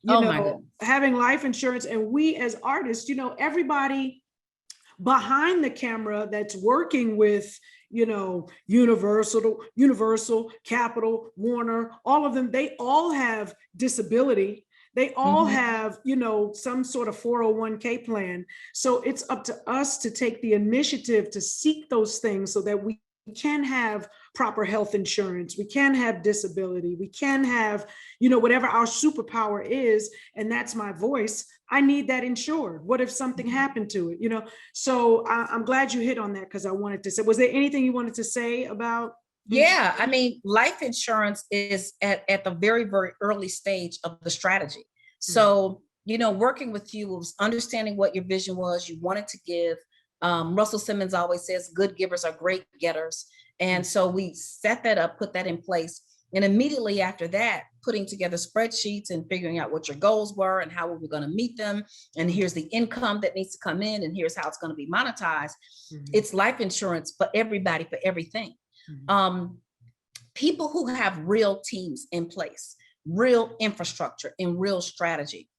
You know, having life insurance. And we as artists, you know, everybody behind the camera that's working with, you know, Universal, Capitol, Warner, all of them, they all have disability. They all have, you know, some sort of 401k plan. So it's up to us to take the initiative to seek those things so that we can have proper health insurance. We can have disability. We can have, you know, whatever our superpower is. And that's my voice. I need that insured. What if something happened to it? You know, so I'm glad you hit on that because I wanted to say, was there anything you wanted to say about? Yeah, I mean, life insurance is at the very, very early stage of the strategy. So, you know, working with you was understanding what your vision was, you wanted to give. Russell Simmons always says, good givers are great getters. And so we set that up, put that in place. And immediately after that, putting together spreadsheets and figuring out what your goals were and how we were going to meet them. And here's the income that needs to come in, and here's how it's going to be monetized. It's life insurance for everybody, for everything. People who have real teams in place, real infrastructure, and real strategy.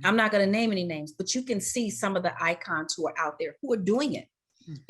I'm not going to name any names, but you can see some of the icons who are out there who are doing it.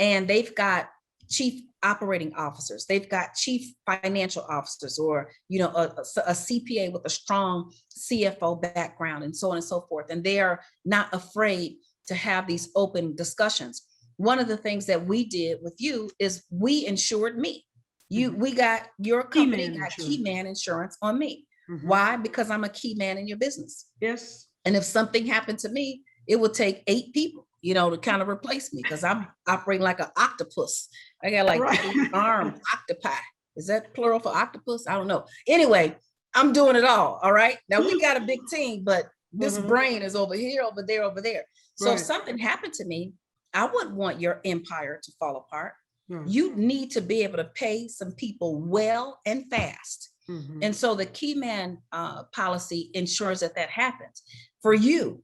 And they've got chief operating officers, they've got chief financial officers, or, you know, a CPA with a strong CFO background, and so on and so forth. And they are not afraid to have these open discussions. One of the things that we did with you is we insured me. We got your company got key man insurance on me. Why? Because I'm a key man in your business. Yes. And if something happened to me, it would take 8 people, you know, to kind of replace me, because I'm operating like an octopus. I got like 8 armed octopi. Is that plural for octopus? I don't know. Anyway, I'm doing it all. All right. Now we got a big team, but this brain is over here, over there, over there. So if something happened to me, I wouldn't want your empire to fall apart. You need to be able to pay some people well and fast. And so the key man policy ensures that that happens for you,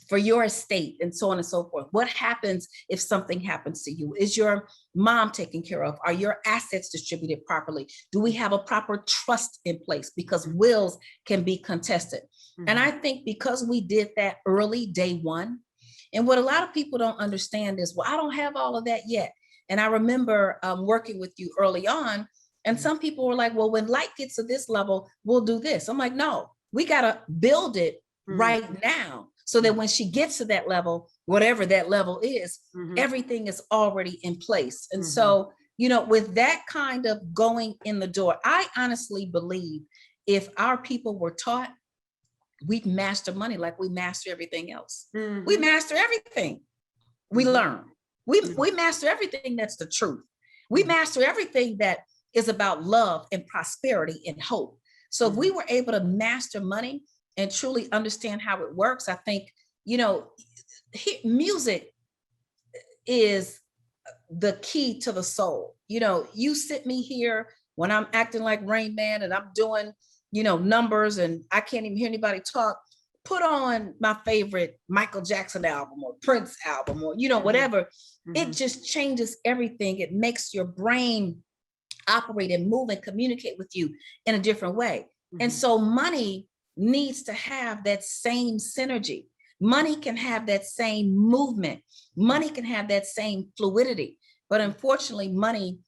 for your estate, and so on and so forth. What happens if something happens to you? Is your mom taken care of? Are your assets distributed properly? Do we have a proper trust in place? Because wills can be contested. And I think because we did that early, day one, and what a lot of people don't understand is, well, I don't have all of that yet. And I remember working with you early on, and some people were like, well, when Lyte gets to this level, we'll do this. I'm like, no, we got to build it right now, so that when she gets to that level, whatever that level is, everything is already in place. And so, you know, with that kind of going in the door, I honestly believe if our people were taught, we'd master money like we master everything else. We master everything. We learn. We master everything that's the truth. We master everything that is about love and prosperity and hope. So if we were able to master money and truly understand how it works, I think, you know, music is the key to the soul. You know, you sit me here when I'm acting like Rain Man and I'm doing, you know, numbers and I can't even hear anybody talk. Put on my favorite Michael Jackson album or Prince album, or, you know, whatever. It just changes everything. It makes your brain operate and move and communicate with you in a different way. And so money needs to have that same synergy. Money can have that same movement. Money can have that same fluidity. But unfortunately, money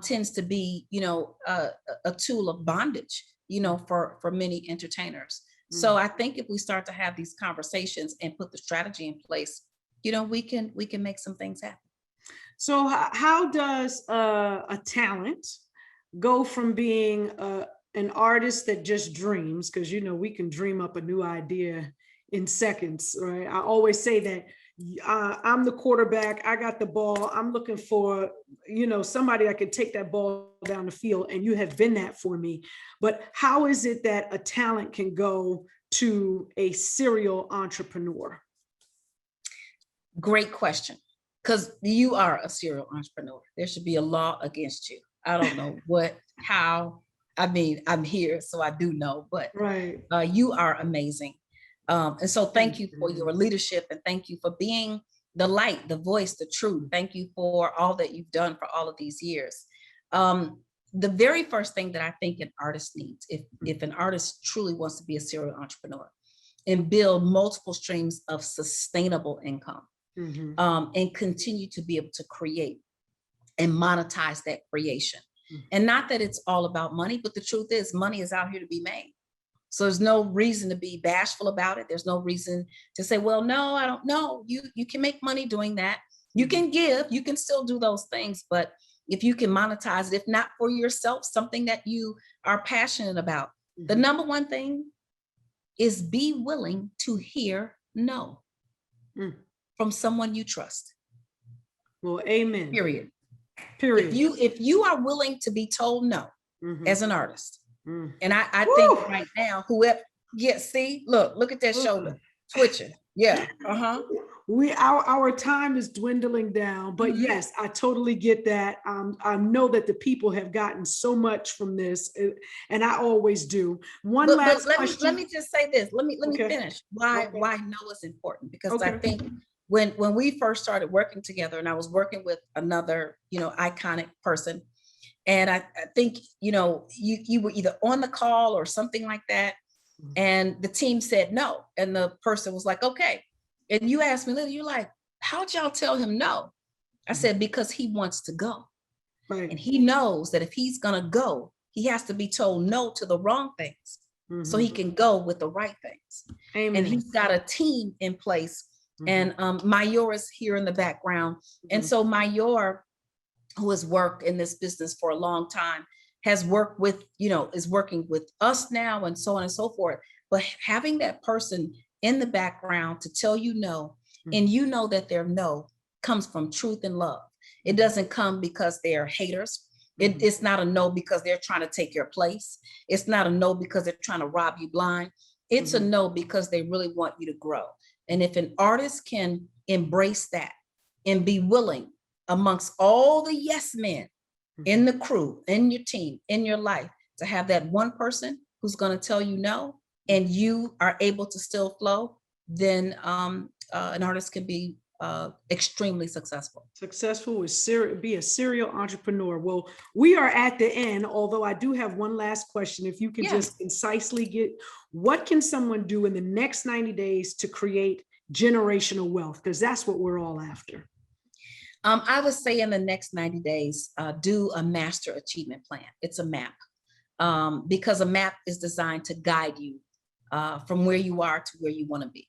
tends to be, you know, a tool of bondage, you know, for many entertainers. So I think if we start to have these conversations and put the strategy in place, you know, we can make some things happen. So how does a talent go from being an artist that just dreams, because, you know, we can dream up a new idea in seconds, right? I always say that I'm the quarterback, I got the ball, I'm looking for, you know, somebody that could take that ball down the field, and you have been that for me. But how is it that a talent can go to a serial entrepreneur? Great question. because you are a serial entrepreneur. There should be a law against you. I don't know how. I mean, I'm here, so I do know, but Right. you are amazing. And so thank you for your leadership, and thank you for being the light, the voice, the truth. Thank you for all that you've done for all of these years. The very first thing that I think an artist needs, if an artist truly wants to be a serial entrepreneur and build multiple streams of sustainable income, and continue to be able to create and monetize that creation. And not that it's all about money, but the truth is money is out here to be made. So there's no reason to be bashful about it. There's no reason to say, well, no, I don't know. You can make money doing that. You can give, you can still do those things. But if you can monetize it, if not for yourself, something that you are passionate about, the number one thing is be willing to hear no from someone you trust. Well, amen. Period. Period. If you are willing to be told no as an artist, and I Woo! think right now, whoever, see, look at that shoulder twitching. Yeah. Our time is dwindling down, but yes, I totally get that. I know that the people have gotten so much from this, and I always do. Last question. Let me just say this. Let me Okay. finish why no is important, because Okay. I think when we first started working together, and I was working with another, iconic person, and I think, you were either on the call or something like that, and the team said no, and the person was like, okay. And you asked me, you're like, how'd y'all tell him no? I said, because he wants to go. Right. And he knows that if he's gonna go, he has to be told no to the wrong things so he can go with the right things. Amen. And he's got a team in place. And Mayor is here in the background. And so Mayor, who has worked in this business for a long time, has worked with, is working with us now and so on and so forth. But having that person in the background to tell you no, and you know that their no comes from truth and love. It doesn't come because they're haters. It's not a no because they're trying to take your place. It's not a no because they're trying to rob you blind. It's a no because they really want you to grow. And if an artist can embrace that and be willing amongst all the yes men in the crew, in your team, in your life, to have that one person who's going to tell you no, and you are able to still flow, then an artist can be extremely successful. Successful with be a serial entrepreneur. Well, we are at the end, although I do have one last question. If you can just concisely what can someone do in the next 90 days to create generational wealth? Because that's what we're all after. I would say in the next 90 days, do a master achievement plan. It's a map, because a map is designed to guide you from where you are to where you want to be.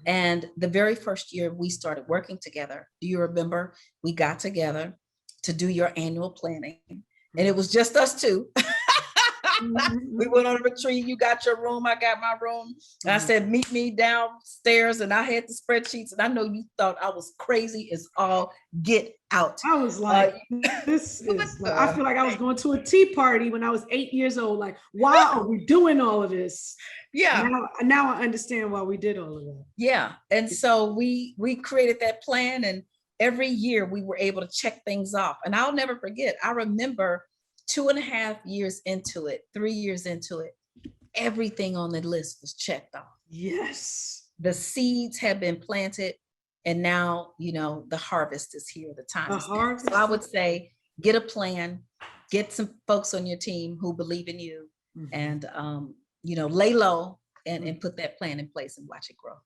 And the very first year we started working together, do you remember we got together to do your annual planning? And it was just us two. We went on a retreat. You got your room, I got my room. And I said, meet me downstairs. And I had the spreadsheets. And I know you thought I was crazy as all get out. I was like, this is like, I feel like I was going to a tea party when I was 8 years old. Like, why are we doing all of this? Yeah. Now I understand why we did all of that. Yeah. And so we created that plan, and every year we were able to check things off. And I'll never forget, I remember 2.5 years into it, 3 years into it, everything on the list was checked off. Yes. The seeds have been planted, and now, the harvest is here. The time is now. So I would say, get a plan, get some folks on your team who believe in you, and, lay low and put that plan in place and watch it grow.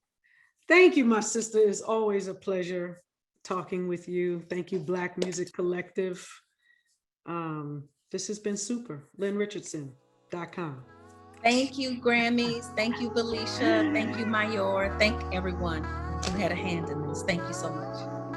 Thank you, my sister. It's always a pleasure talking with you. Thank you, Black Music Collective. This has been super. LynnRichardson.com. Thank you, Grammys. Thank you, Felicia. Thank you, Mayor. Thank everyone who had a hand in this. Thank you so much.